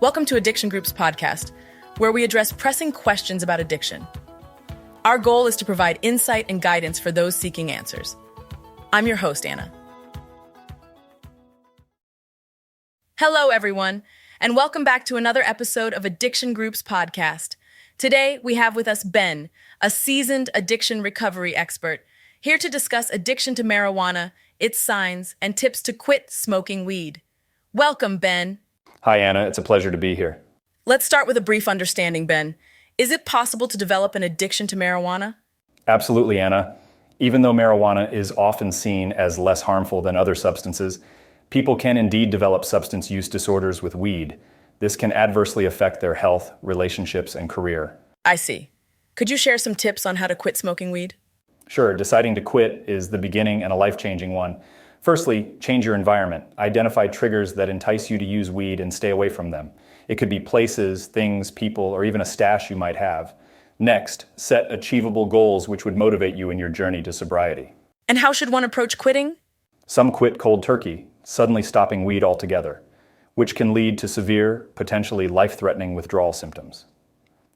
Welcome to Addiction Group's podcast, where we address pressing questions about addiction. Our goal is to provide insight and guidance for those seeking answers. I'm your host, Anna. Hello, everyone, and welcome back to another episode of Addiction Group's podcast. Today, we have with us Ben, a seasoned addiction recovery expert, here to discuss addiction to marijuana, its signs, and tips to quit smoking weed. Welcome, Ben. Hi, Anna. It's a pleasure to be here. Let's start with a brief understanding, Ben. Is it possible to develop an addiction to marijuana? Absolutely, Anna. Even though marijuana is often seen as less harmful than other substances, people can indeed develop substance use disorders with weed. This can adversely affect their health, relationships, and career. I see. Could you share some tips on how to quit smoking weed? Sure, deciding to quit is the beginning and a life-changing one. Firstly, change your environment. Identify triggers that entice you to use weed and stay away from them. It could be places, things, people, or even a stash you might have. Next, set achievable goals which would motivate you in your journey to sobriety. And how should one approach quitting? Some quit cold turkey, suddenly stopping weed altogether, which can lead to severe, potentially life-threatening withdrawal symptoms.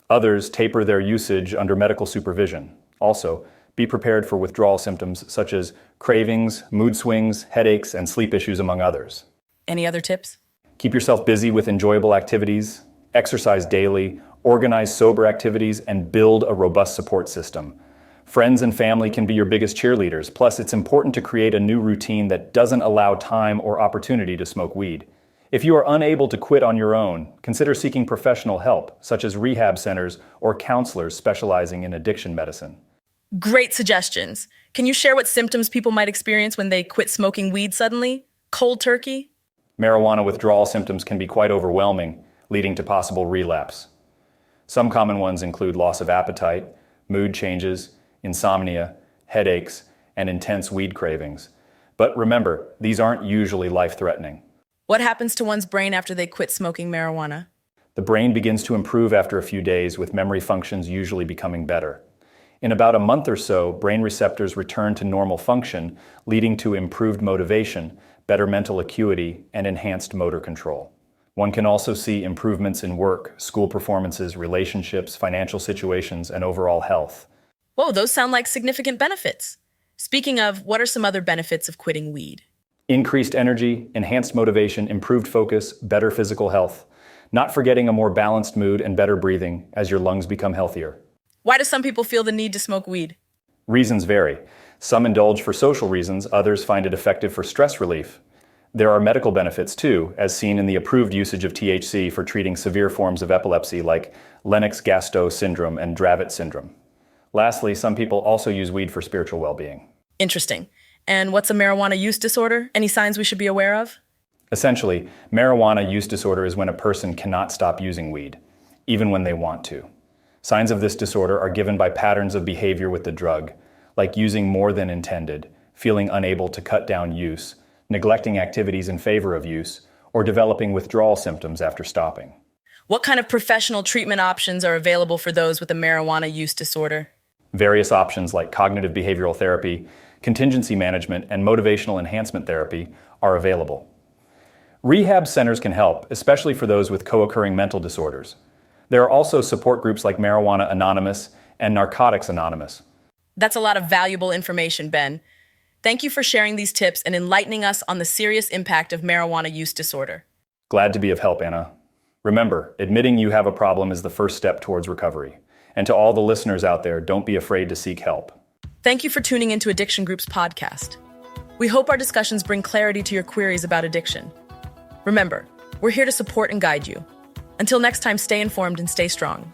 Others taper their usage under medical supervision. Also, be prepared for withdrawal symptoms such as cravings, mood swings, headaches, and sleep issues, among others. Any other tips? Keep yourself busy with enjoyable activities, exercise daily, organize sober activities, and build a robust support system. Friends and family can be your biggest cheerleaders. Plus, it's important to create a new routine that doesn't allow time or opportunity to smoke weed. If you are unable to quit on your own, consider seeking professional help, such as rehab centers or counselors specializing in addiction medicine. Great suggestions. Can you share what symptoms people might experience when they quit smoking weed suddenly? Cold turkey? Marijuana withdrawal symptoms can be quite overwhelming, leading to possible relapse. Some common ones include loss of appetite, mood changes, insomnia, headaches, and intense weed cravings. But remember, these aren't usually life-threatening. What happens to one's brain after they quit smoking marijuana? The brain begins to improve after a few days, with memory functions usually becoming better. In about a month or so, brain receptors return to normal function, leading to improved motivation, better mental acuity, and enhanced motor control. One can also see improvements in work, school performances, relationships, financial situations, and overall health. Whoa, those sound like significant benefits. Speaking of, what are some other benefits of quitting weed? Increased energy, enhanced motivation, improved focus, better physical health. Not forgetting a more balanced mood and better breathing as your lungs become healthier. Why do some people feel the need to smoke weed? Reasons vary. Some indulge for social reasons, others find it effective for stress relief. There are medical benefits too, as seen in the approved usage of THC for treating severe forms of epilepsy like Lennox-Gastaut syndrome and Dravet syndrome. Lastly, some people also use weed for spiritual well-being. Interesting. And what's a marijuana use disorder? Any signs we should be aware of? Essentially, marijuana use disorder is when a person cannot stop using weed, even when they want to. Signs of this disorder are given by patterns of behavior with the drug, like using more than intended, feeling unable to cut down use, neglecting activities in favor of use, or developing withdrawal symptoms after stopping. What kind of professional treatment options are available for those with a marijuana use disorder? Various options like cognitive behavioral therapy, contingency management, and motivational enhancement therapy are available. Rehab centers can help, especially for those with co-occurring mental disorders. There are also support groups like Marijuana Anonymous and Narcotics Anonymous. That's a lot of valuable information, Ben. Thank you for sharing these tips and enlightening us on the serious impact of marijuana use disorder. Glad to be of help, Anna. Remember, admitting you have a problem is the first step towards recovery. And to all the listeners out there, don't be afraid to seek help. Thank you for tuning into Addiction Group's podcast. We hope our discussions bring clarity to your queries about addiction. Remember, we're here to support and guide you. Until next time, stay informed and stay strong.